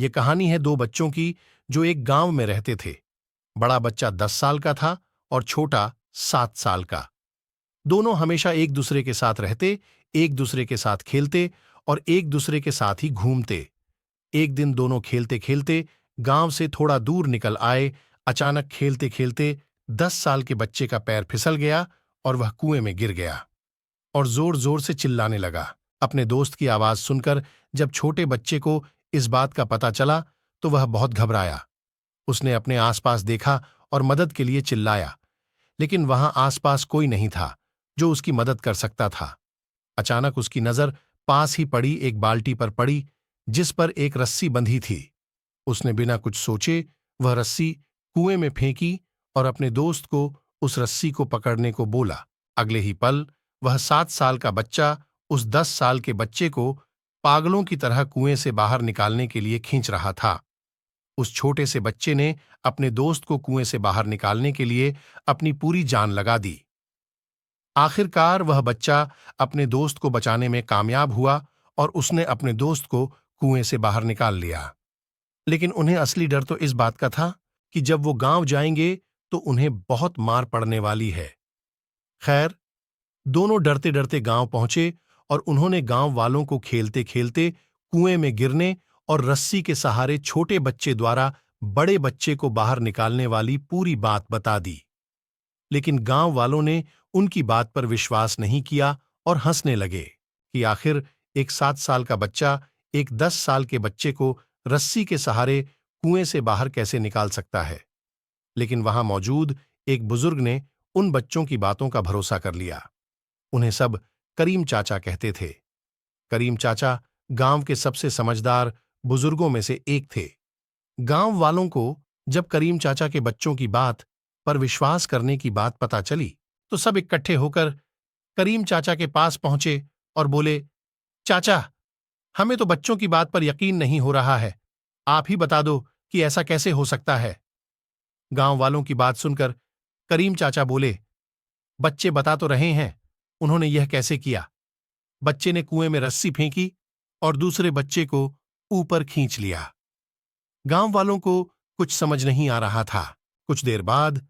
ये कहानी है दो बच्चों की जो एक गांव में रहते थे। बड़ा बच्चा 10 साल का था और छोटा 7 साल का। दोनों हमेशा एक दूसरे के साथ रहते, एक दूसरे के साथ खेलते और एक दूसरे के साथ ही घूमते। एक दिन दोनों खेलते खेलते गांव से थोड़ा दूर निकल आए। अचानक खेलते खेलते 10 साल के बच्चे का पैर फिसल गया और वह कुएं में गिर गया और जोर जोर से चिल्लाने लगा। अपने दोस्त की आवाज सुनकर जब छोटे बच्चे को इस बात का पता चला तो वह बहुत घबराया। उसने अपने आसपास देखा और मदद के लिए चिल्लाया, लेकिन वहां आसपास कोई नहीं था जो उसकी मदद कर सकता था। अचानक उसकी नजर पास ही पड़ी एक बाल्टी पर पड़ी जिस पर एक रस्सी बंधी थी। उसने बिना कुछ सोचे वह रस्सी कुएं में फेंकी और अपने दोस्त को उस रस्सी को पकड़ने को बोला। अगले ही पल वह 7 साल का बच्चा उस 10 साल के बच्चे को पागलों की तरह कुएं से बाहर निकालने के लिए खींच रहा था। उस छोटे से बच्चे ने अपने दोस्त को कुएं से बाहर निकालने के लिए अपनी पूरी जान लगा दी। आखिरकार वह बच्चा अपने दोस्त को बचाने में कामयाब हुआ और उसने अपने दोस्त को कुएं से बाहर निकाल लिया। लेकिन उन्हें असली डर तो इस बात का था कि जब वो गांव जाएंगे तो उन्हें बहुत मार पड़ने वाली है। खैर, दोनों डरते डरते गांव पहुंचे और उन्होंने गांव वालों को खेलते खेलते कुएं में गिरने और रस्सी के सहारे छोटे बच्चे द्वारा बड़े बच्चे को बाहर निकालने वाली पूरी बात बता दी। लेकिन गांव वालों ने उनकी बात पर विश्वास नहीं किया और हंसने लगे कि आखिर एक 7 साल का बच्चा एक 10 साल के बच्चे को रस्सी के सहारे कुएं से बाहर कैसे निकाल सकता है। लेकिन वहां मौजूद एक बुजुर्ग ने उन बच्चों की बातों का भरोसा कर लिया। उन्हें सब करीम चाचा कहते थे। करीम चाचा गांव के सबसे समझदार बुजुर्गों में से एक थे। गांव वालों को जब करीम चाचा के बच्चों की बात पर विश्वास करने की बात पता चली तो सब इकट्ठे होकर करीम चाचा के पास पहुंचे और बोले, चाचा, हमें तो बच्चों की बात पर यकीन नहीं हो रहा है। आप ही बता दो कि ऐसा कैसे हो सकता है। गांव वालों की बात सुनकर करीम चाचा बोले, बच्चे बता तो रहे हैं उन्होंने यह कैसे किया। बच्चे ने कुएं में रस्सी फेंकी और दूसरे बच्चे को ऊपर खींच लिया। गांव वालों को कुछ समझ नहीं आ रहा था। कुछ देर बाद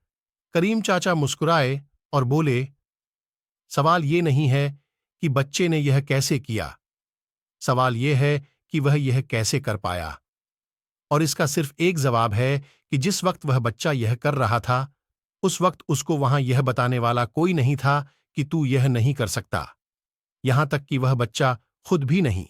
करीम चाचा मुस्कुराए और बोले, सवाल ये नहीं है कि बच्चे ने यह कैसे किया, सवाल यह है कि वह यह कैसे कर पाया। और इसका सिर्फ एक जवाब है कि जिस वक्त वह बच्चा यह कर रहा था उस वक्त उसको वहां यह बताने वाला कोई नहीं था कि तू यह नहीं कर सकता, यहां तक कि वह बच्चा खुद भी नहीं।